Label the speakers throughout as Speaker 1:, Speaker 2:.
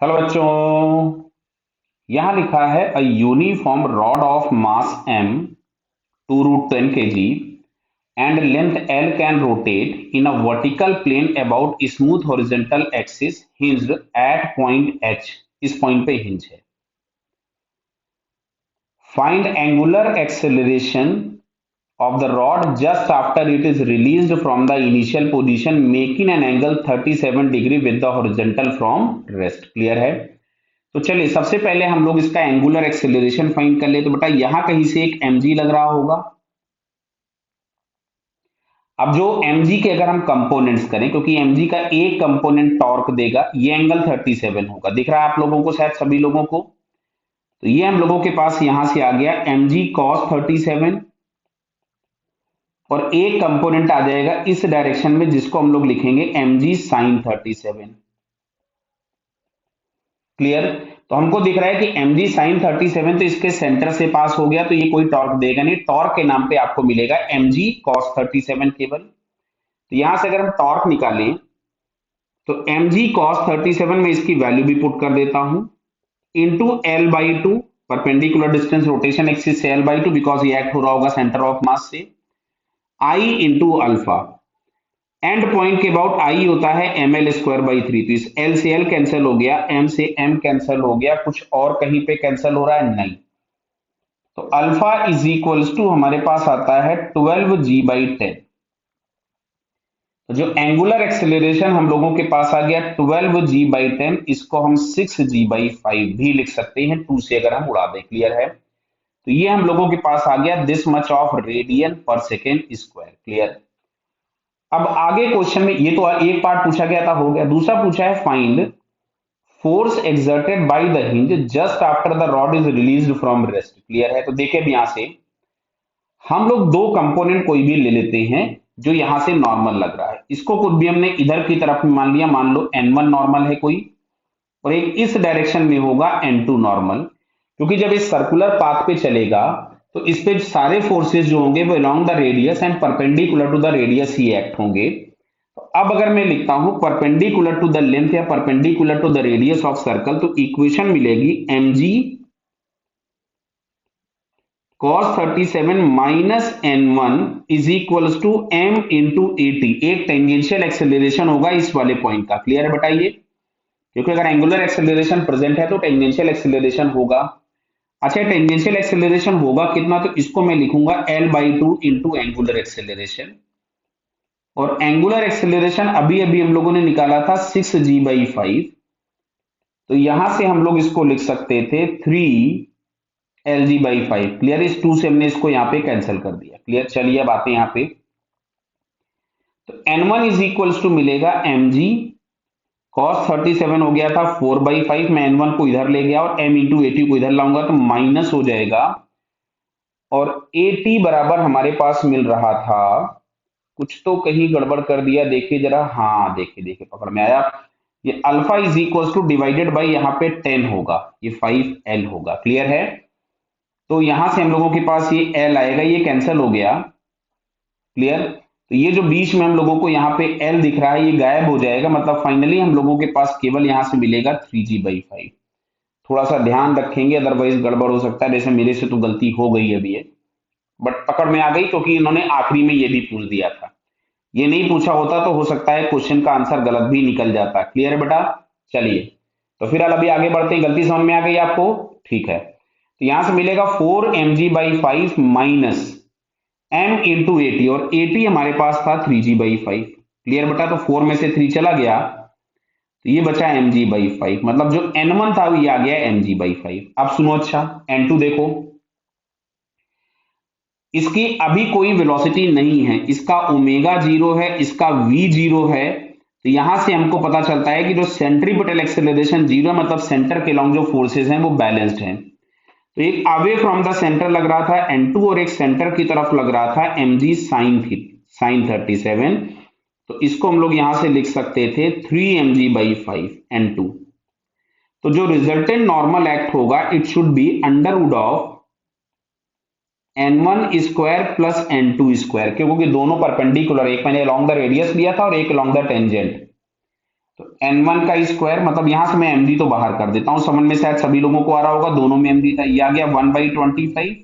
Speaker 1: Hello बच्चों। यहां लिखा है a uniform rod of mass m 2√10 kg and length L can rotate in a vertical plane about smooth horizontal axis hinged at point H। इस point पे hinge है। Find angular acceleration of the rod just after it is released from the initial position making an angle 37 degree with the horizontal from rest। Clear है? तो चलिए सबसे पहले हम लोग इसका एंगुलर एक्सेलरेशन फाइंड कर ले। तो बेटा यहां कहीं से एक mg लग रहा होगा। अब जो mg के अगर हम कंपोनेंट्स करें, क्योंकि mg का एक कंपोनेंट टॉर्क देगा, ये एंगल 37 होगा। दिख रहा है आप लोगों को, शायद सभी लोगों को। तो ये हम लोगों के पास यहां से आ गया mg cos 37 और एक कंपोनेंट आ जाएगा इस डायरेक्शन में जिसको हम लोग लिखेंगे mg sin 37। क्लियर? तो हमको दिख रहा है कि mg sin 37 तो इसके सेंटर से पास हो गया, तो ये कोई टॉर्क देगा नहीं। टॉर्क के नाम पे आपको मिलेगा mg cos 37 केवल। तो यहां से अगर हम टॉर्क निकालें तो mg cos 37 में इसकी वैल्यू भी पुट कर देता हूं into L/2, perpendicular distance rotation axis से L/2, बिकॉज ये एक्ट हो रहा होगा सेंटर ऑफ मास से, I into alpha. And point के अबाउट आई होता है ml²/3। तो इस l से l कैंसिल हो गया, m से m कैंसिल हो गया, कुछ और कहीं पे कैंसिल हो रहा है? नहीं। तो अल्फा इज इक्वल्स टू हमारे पास आता है 12g/10। तो जो एंगुलर एक्सेलरेशन हम लोगों के पास आ गया 12g/10, इसको हम 6g/5 भी लिख सकते हैं, 2 से अगर हम उड़ा दें। क्लियर है? तो ये हम लोगों के पास आ गया दिस मच ऑफ रेडियन पर सेकेंड स्क्वायर। क्लियर? अब आगे क्वेश्चन में ये तो एक पार्ट पूछा गया था, हो गया। दूसरा पूछा है find force exerted by the hinge just after the rod is released from rest. Clear है? तो देखिए अब यहां से हम लोग दो कंपोनेंट कोई भी ले लेते हैं जो यहां से नॉर्मल लग रहा है। इसको कुछ भी हमने इधर की तरफ में मान लिया, मान लो n1 नॉर्मल है कोई, और एक इस डायरेक्शन में होगा n2 नॉर्मल। क्योंकि जब इस सर्कुलर पाथ पे चलेगा तो इस पे सारे फोर्सेस जो होंगे वो along the radius and perpendicular to the radius ही एक्ट होंगे। तो अब अगर मैं लिखता हूं परपेंडिकुलर टू द लेंथ या perpendicular to the radius of circle, तो इक्वेशन मिलेगी mg cos 37 minus n1 is equals to m into at। एक टेंजेंशियल एक्सेलरेशन होगा इस वाले पॉइंट का। क्लियर है? बताइए, क्योंकि अगर एंगुलर एक्सेलरेशन प्रेजेंट है तो टेंजेंशियल एक्सेलरेशन होगा। अच्छा, टेंजेंशियल एक्सेलरेशन होगा कितना? तो इसको मैं लिखूंगा L/2 इंटू एंगुलर एक्सेलरेशन। और एंगुलर एक्सेलरेशन अभी अभी हम लोगों ने निकाला था 6g/5। तो यहां से हम लोग इसको लिख सकते थे 3Lg/5। क्लियर? इस 2 से हमने इसको यहां पे कैंसिल कर दिया। क्लियर? चलिए अब आते हैं यहां पे। तो n1 इज इक्वल्स टू मिलेगा mg cos 37 हो गया था 4/5। मैं n1 को इधर ले गया और m इंटू एटी को इधर लाऊंगा तो माइनस हो जाएगा। और at बराबर हमारे पास मिल रहा था, कुछ तो कहीं गड़बड़ कर दिया, देखिए जरा। हाँ देखिए देखिए, पकड़ में आया। ये alpha is equal two divided by यहाँ पे 10 होगा, ये 5l होगा। क्लियर है? तो यहां से हम लोगों के पास ये l आएगा, ये कैंसिल हो गया। क्लियर? तो ये जो बीच में हम लोगों को यहाँ पे l दिख रहा है ये गायब हो जाएगा। मतलब फाइनली हम लोगों के पास केवल यहां से मिलेगा 3g/5। थोड़ा सा ध्यान रखेंगे, अदरवाइज गड़बड़ हो सकता है। जैसे मेरे से तो गलती हो गई अभी ये, बट पकड़ में आ गई क्योंकि इन्होंने आखिरी में ये भी पूछ दिया था। ये नहीं पूछा होता तो हो सकता है क्वेश्चन का आंसर गलत भी निकल जाता। क्लियर है बेटा? चलिए तो फिर अभी आगे बढ़ते हैं। गलती समझ में आ गई आपको? ठीक है। तो यहां से मिलेगा 4mg/5 minus m into eighty, और एटी हमारे पास था 3g/5। क्लियर बेटा? तो 4 में से 3 चला गया तो ये बचा mg/5। मतलब जो n1 था वो ये आ गया mg/5। अब सुनो, अच्छा n2 देखो, इसकी अभी कोई वेलोसिटी नहीं है, इसका ओमेगा 0 है, इसका v 0 है। तो यहां से हमको पता चलता है कि जो सेंट्रीपिटल एक्सेलरेशन 0 है, मतलब सेंटर के लॉन्ग जो फोर्सेस हैं वो बैलेंस्ड हैं। तो एक अवे फ्रॉम द सेंटर लग रहा था n2 और एक सेंटर की तरफ लग रहा था mg sin 37। तो इसको हम लोग यहां से लिख सकते थे 3mg/5 n2। तो जो रिजल्टेंट नॉर्मल एक्ट होगा it should be under root of n1 square plus n2 square, क्योंकि दोनों परपेंडिकुलर, एक मैंने अलोंग द रेडियस लिया था और एक अलोंग द टेंजेंट। तो N1 का स्क्वायर, मतलब यहां से मैं mg तो बाहर कर देता हूं, समझ में शायद सभी लोगों को आ रहा होगा, दोनों में mg था, ये आ गया 1/25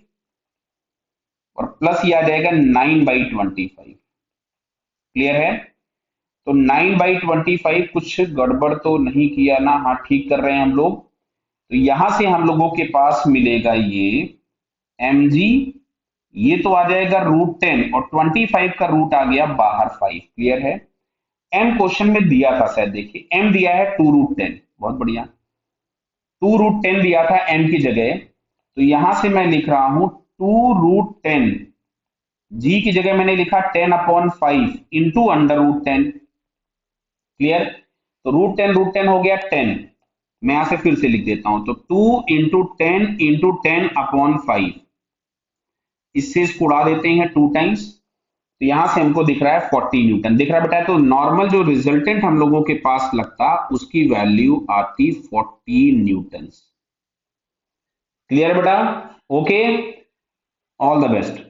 Speaker 1: और प्लस ये आ जाएगा 9/25। क्लियर है? तो 9/25, कुछ गड़बड़ तो नहीं किया ना? हाँ ठीक कर रहे हैं हम लोग। तो यहां से हम लोगों के पास मिलेगा ये mg, ये तो आ जाएगा √10 और 25 का रूट आ गया बाहर 5। क्लियर है? m क्वेश्चन में दिया था शायद, देखिए m दिया है 2√10, बहुत बढ़िया, 2√10 दिया था m की जगह, तो यहां से मैं लिख रहा हूं 2√10, g की जगह मैंने लिखा 10/5 इंटू √10। क्लियर? तो √10 हो गया 10, मैं यहां से फिर से लिख देता हूं, तो 2 × 10 × 10/5, इससे इसको उड़ा देते हैं 2 टाइम्स, तो यहां से हमको दिख रहा है 40 न्यूटन दिख रहा है बेटा। तो नॉर्मल जो रिजल्टेंट हम लोगों के पास लगता, उसकी वैल्यू आती 40 न्यूटन। क्लियर बेटा? Okay, all the best.